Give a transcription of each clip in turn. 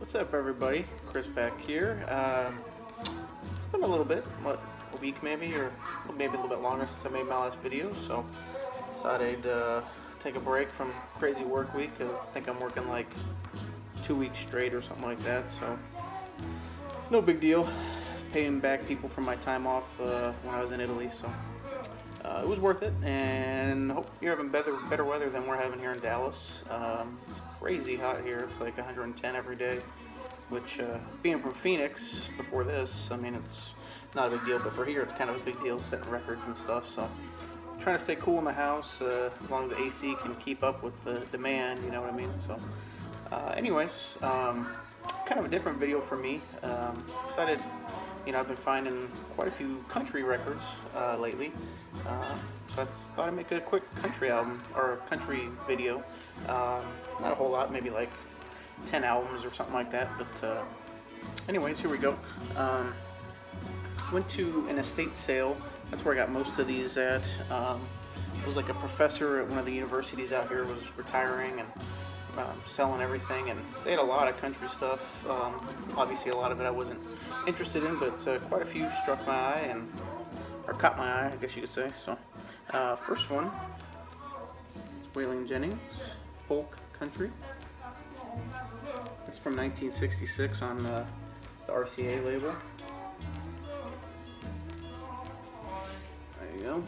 What's up, everybody? Chris back here. It's been a little bit, a week maybe, or maybe a little bit longer since I made my last video, so thought I'd take a break from crazy work week. I think I'm working like 2 weeks straight or something like that, so no big deal. Paying back people from my time off when I was in Italy, so it was worth it, and hope you're having better weather than we're having here in Dallas. It's crazy hot here. It's like 110 every day, which being from Phoenix before this, I mean, it's not a big deal, but for here it's kind of a big deal, setting records and stuff. So trying to stay cool in the house as long as the AC can keep up with the demand, you know what I mean? So anyways, kind of a different video for me. Decided, I've been finding quite a few country records lately, so I thought I'd make a quick country album or country video. Not a whole lot, maybe like 10 albums or something like that. But anyways, here we go. Went to an estate sale. That's where I got most of these at. It was like a professor at one of the universities out here was retiring and selling everything, and they had a lot of country stuff. Obviously a lot of it I wasn't interested in, but quite a few struck my eye, or caught my eye, I guess you could say. So first one, Waylon Jennings, Folk Country. It's from 1966 on the RCA label. There you go.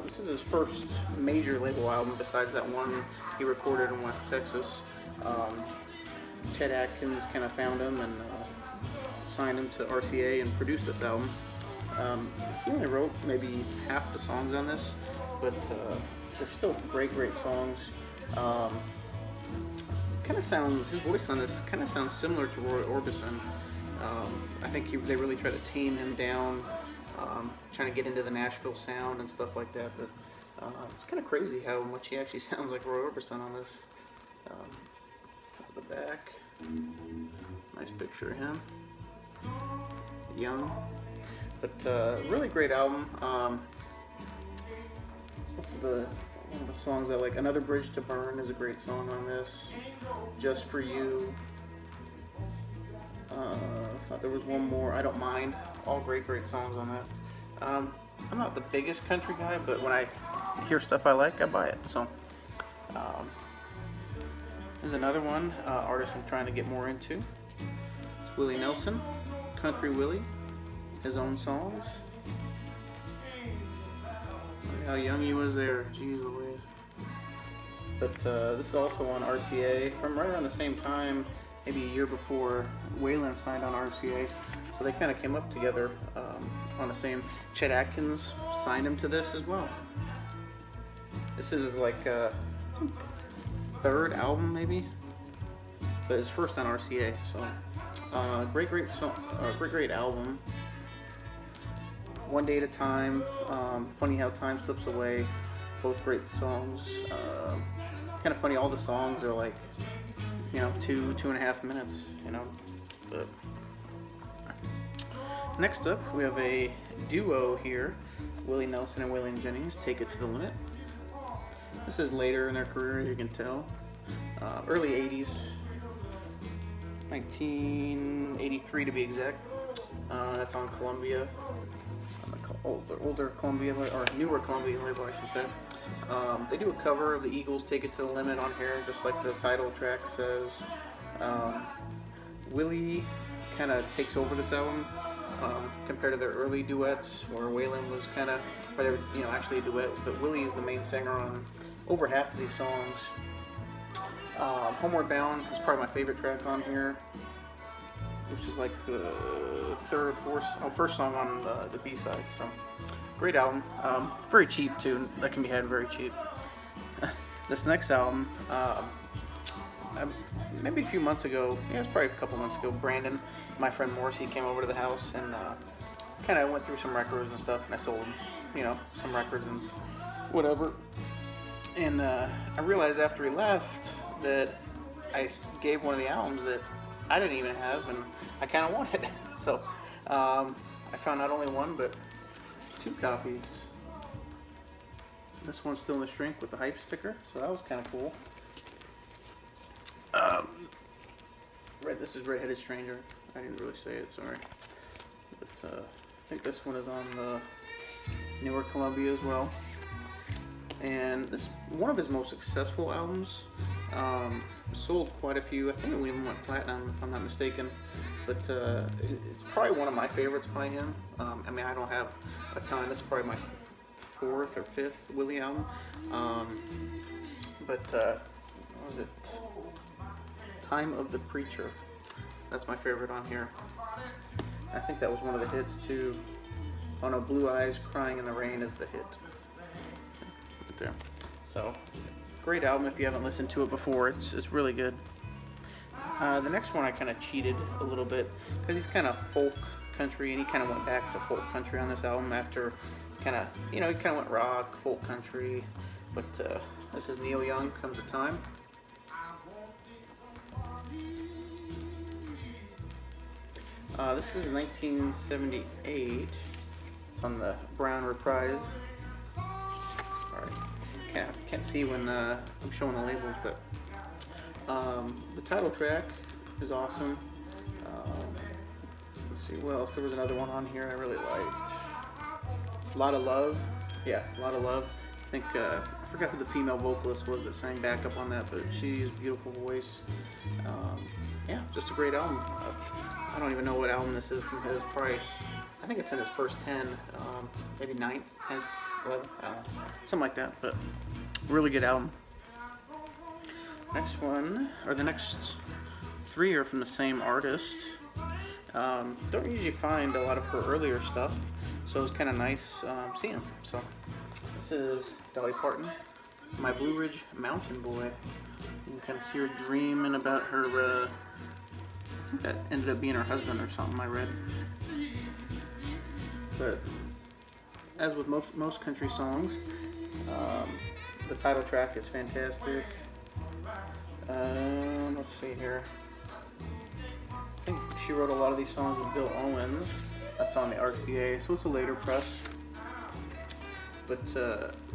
This is his first major label album besides that one he recorded in West Texas. Chet Atkins kind of found him and signed him to RCA and produced this album. He only wrote maybe half the songs on this, but they're still great songs. His voice on this kind of sounds similar to Roy Orbison. I think they really try to tame him down, trying to get into the Nashville sound and stuff like that. But it's kind of crazy how much he actually sounds like Roy Orbison on this. The back, nice picture of him, young, but really great album. One of the songs I like? Another Bridge to Burn is a great song on this. Just for You. I thought there was one more. I Don't Mind. All great songs on that. I'm not the biggest country guy, but when I hear stuff I like, I buy it. So there's another one, artist I'm trying to get more into. It's Willie Nelson, Country Willie, his own songs. Look how young he was there, jeez Louise. But this is also on RCA from right around the same time, maybe a year before Waylon signed on RCA. So they kind of came up together on the same. Chet Atkins signed him to this as well. This is his like third album maybe, but his first on RCA. So great song, great album. One Day at a Time, Funny How Time Slips Away, both great songs. Kind of funny, all the songs are like, 2.5 minutes, But next up, we have a duo here, Willie Nelson and Waylon Jennings, Take It to the Limit. This is later in their career, as you can tell. Early 80s, 1983 to be exact. That's on Columbia. Older Columbia, or newer Columbia label, I should say. They do a cover of the Eagles' Take It to the Limit on here, just like the title track says. Willie kind of takes over this album compared to their early duets, where Waylon was kind of, actually a duet, but Willie is the main singer on over half of these songs. Homeward Bound is probably my favorite track on here, which is like the first song on the B-side. So great album, very cheap too. That can be had very cheap. This next album, maybe a few months ago, it's probably a couple months ago, Brandon, my friend Morrissey, came over to the house and kind of went through some records and stuff, and I sold him, some records and whatever. And I realized after he left that I gave one of the albums that I didn't even have, and I kind of wanted. So I found not only one, but 2 copies. This one's still in the shrink with the hype sticker, so that was kind of cool. this is Redheaded Stranger. I didn't really say it, sorry. But I think this one is on the newer Columbia as well. And this is one of his most successful albums. Sold quite a few. I think it even went platinum if I'm not mistaken. But it's probably one of my favorites by him. I mean, I don't have a ton. This is probably my 4th or 5th Willie album. What was it? Time of the Preacher. That's my favorite on here. I think that was one of the hits too. Oh no, Blue Eyes Crying in the Rain is the hit. Right there. So, great album if you haven't listened to it before. It's really good. The next one I kind of cheated a little bit because he's kind of folk country, and he kind of went back to folk country on this album after kind of, he kind of went rock, folk country. But this is Neil Young, Comes a Time. This is 1978. It's on the Brown Reprise. Alright, can't see when I'm showing the labels, but the title track is awesome. Let's see what else. There was another one on here I really liked. A Lot of Love. Yeah, A Lot of Love. I think I forgot who the female vocalist was that sang backup on that, but she's beautiful voice. Yeah, just a great album. I don't even know what album this is from his. Probably, I think it's in his first 10, maybe 9th, 10th, 11th, I don't know, something like that. But really good album. Next one, or the next 3 are from the same artist. Don't usually find a lot of her earlier stuff, so it's kind of nice seeing them. So this is Dolly Parton, My Blue Ridge Mountain Boy. You can kind of see her dreaming about her, that ended up being her husband or something, I read. But as with most country songs, the title track is fantastic. Let's see here. I think she wrote a lot of these songs with Bill Owens. That's on the RCA, so it's a later press. But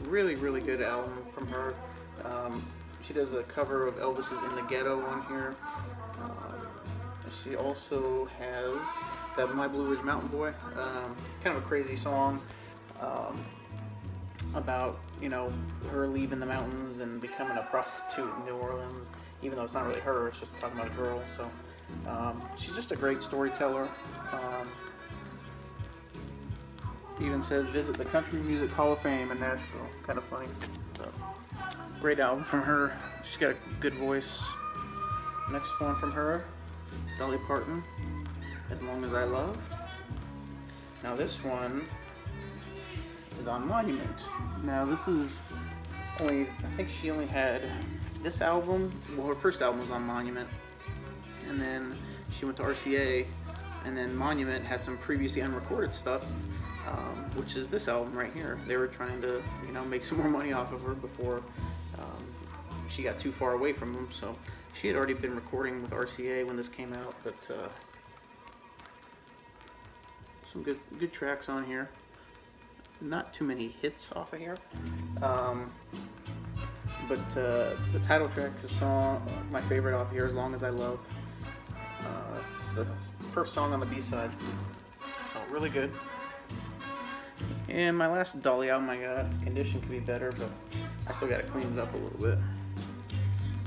really, really good album from her. She does a cover of Elvis's In the Ghetto on here. She also has that My Blue Ridge Mountain Boy, kind of a crazy song about, her leaving the mountains and becoming a prostitute in New Orleans, even though it's not really her, it's just talking about a girl. So she's just a great storyteller. Even says visit the Country Music Hall of Fame in Nashville. Kind of funny. So, great album from her. She's got a good voice. Next one from her, Dolly Parton, As Long as I Love. Now this one is on Monument. Now this is I think she only had this album. Well, her first album was on Monument, and then she went to RCA, and then Monument had some previously unrecorded stuff, which is this album right here. They were trying to, make some more money off of her before she got too far away from them. So she had already been recording with RCA when this came out, but some good tracks on here. Not too many hits off of here. But the title track is a song, my favorite off here, As Long as I Love. It's the first song on the B-side. So really good. And my last Dolly album I got, condition could be better, but I still got to clean it up a little bit.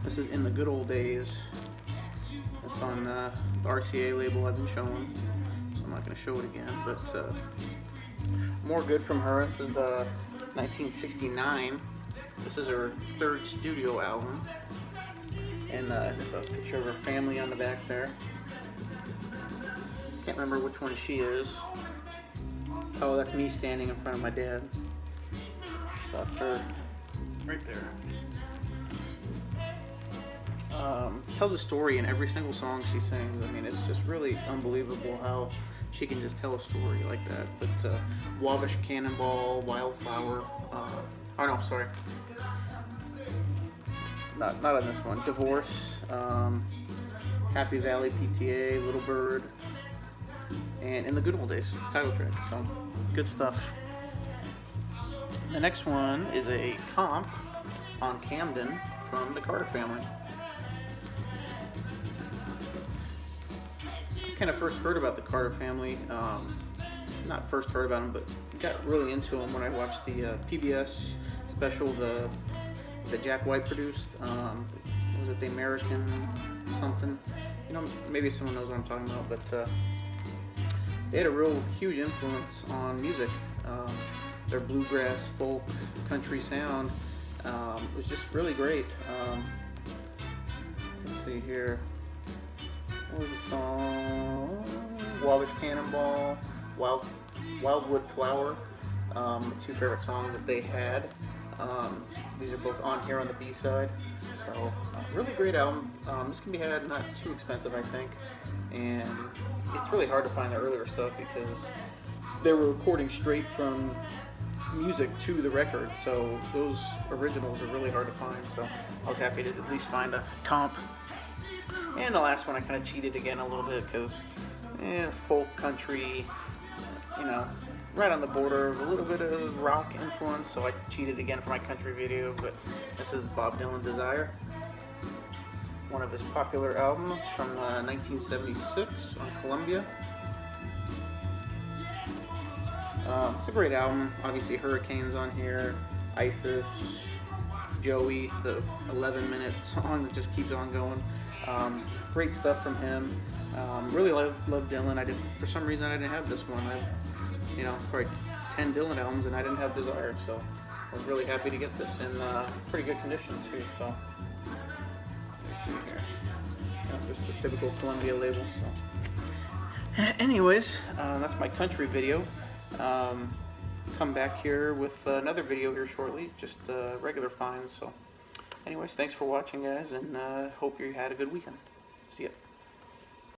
This is In the Good Old Days. It's on the RCA label I've been showing, so I'm not going to show it again. But more good from her. This is 1969. This is her third studio album. And there's a picture of her family on the back there. Can't remember which one she is. Oh, that's me standing in front of my dad. So that's her right there. Tells a story in every single song she sings. I mean, it's just really unbelievable how she can just tell a story like that. But Wabash Cannonball, Wildflower, oh no, sorry. Not on this one. Divorce, Happy Valley PTA, Little Bird, and In the Good Old Days, title track. So, good stuff. The next one is a comp on Camden from the Carter Family. kind of first heard about the Carter family. Not first heard about them, but got really into them when I watched the PBS special, the Jack White produced. Was it The American something? You know, maybe someone knows what I'm talking about, but they had a real huge influence on music. Their bluegrass, folk, country sound was just really great. Let's see here. What was the song? Wabash Cannonball, Wildwood Flower. Two favorite songs that they had. These are both on here on the B-side. So, really great album. This can be had not too expensive, I think. And it's really hard to find the earlier stuff because they were recording straight from music to the record. So those originals are really hard to find. So I was happy to at least find a comp. And the last one I kind of cheated again a little bit because folk, country, you know, right on the border of a little bit of rock influence, so I cheated again for my country video, but this is Bob Dylan, Desire, one of his popular albums from 1976 on Columbia. It's a great album. Obviously Hurricanes on here, Isis, Joey, the 11-minute song that just keeps on going. Great stuff from him. Really love Dylan. For some reason I didn't have this one. I've probably 10 Dylan albums, and I didn't have Desire, so I was really happy to get this in pretty good condition too. So let's see here, just the typical Columbia label. So, anyways, that's my country video. Come back here with another video here shortly, just regular finds. So, anyways, thanks for watching, guys, and hope you had a good weekend. See ya.